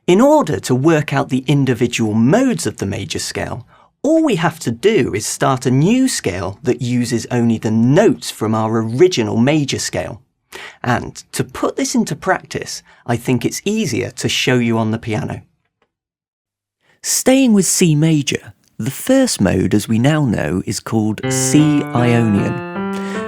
In order to work out the individual modes of the major scale, all we have to do is start a new scale that uses only the notes from our original major scale. And to put this into practice, I think it's easier to show you on the piano. Staying with C major, the first mode, as we now know, is called C Ionian,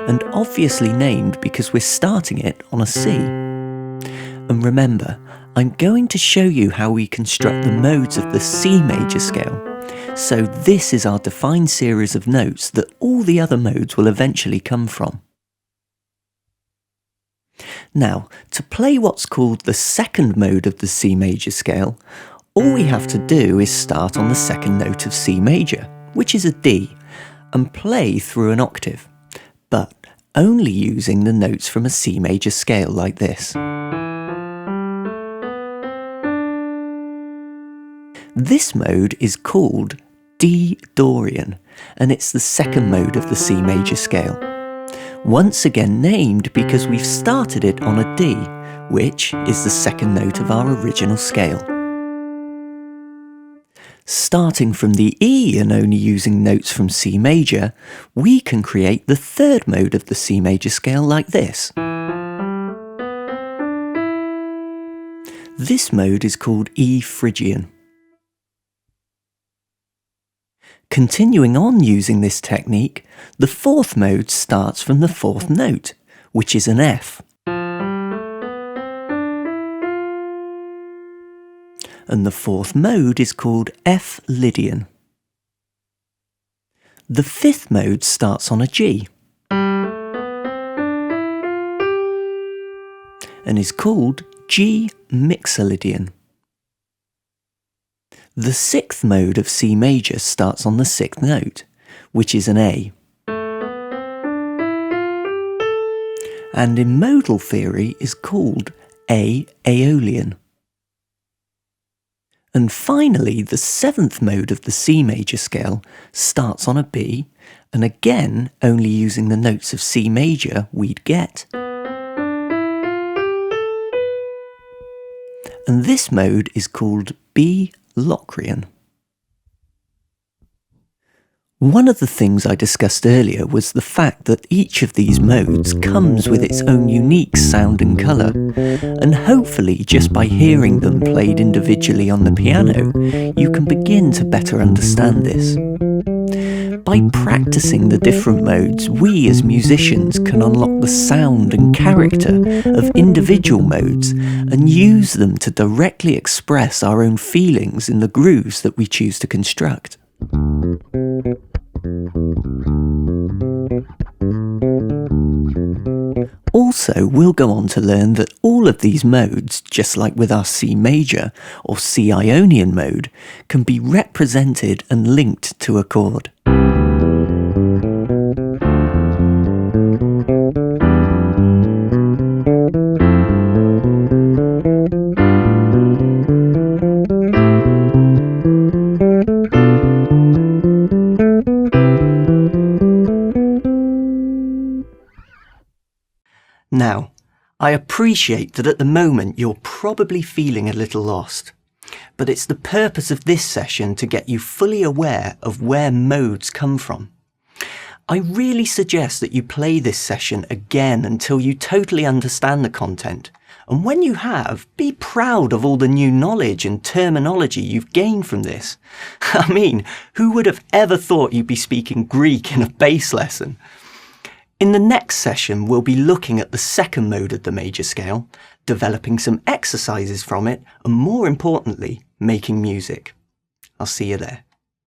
and obviously named because we're starting it on a C. And remember, I'm going to show you how we construct the modes of the C major scale. So this is our defined series of notes that all the other modes will eventually come from. Now, to play what's called the second mode of the C major scale, all we have to do is start on the second note of C major, which is a D, and play through an octave, but only using the notes from a C major scale like this. This mode is called D Dorian, and it's the second mode of the C major scale. Once again named because we've started it on a D, which is the second note of our original scale. Starting from the E and only using notes from C major, we can create the third mode of the C major scale like this. This mode is called E Phrygian. Continuing on using this technique, the fourth mode starts from the fourth note, which is an F. And the fourth mode is called F Lydian. The fifth mode starts on a G and is called G Mixolydian. The sixth mode of C major starts on the sixth note, which is an A. And in modal theory is called A Aeolian. And finally, the seventh mode of the C major scale starts on a B, and again only using the notes of C major we'd get. And this mode is called B Locrian. One of the things I discussed earlier was the fact that each of these modes comes with its own unique sound and colour, and hopefully just by hearing them played individually on the piano, you can begin to better understand this. By practicing the different modes, we as musicians can unlock the sound and character of individual modes and use them to directly express our own feelings in the grooves that we choose to construct. Also, we'll go on to learn that all of these modes, just like with our C major or C Ionian mode, can be represented and linked to a chord. Now, I appreciate that at the moment you're probably feeling a little lost, but it's the purpose of this session to get you fully aware of where modes come from. I really suggest that you play this session again until you totally understand the content, and when you have, be proud of all the new knowledge and terminology you've gained from this. I mean, who would have ever thought you'd be speaking Greek in a bass lesson? In the next session, we'll be looking at the second mode of the major scale, developing some exercises from it, and more importantly, making music. I'll see you there.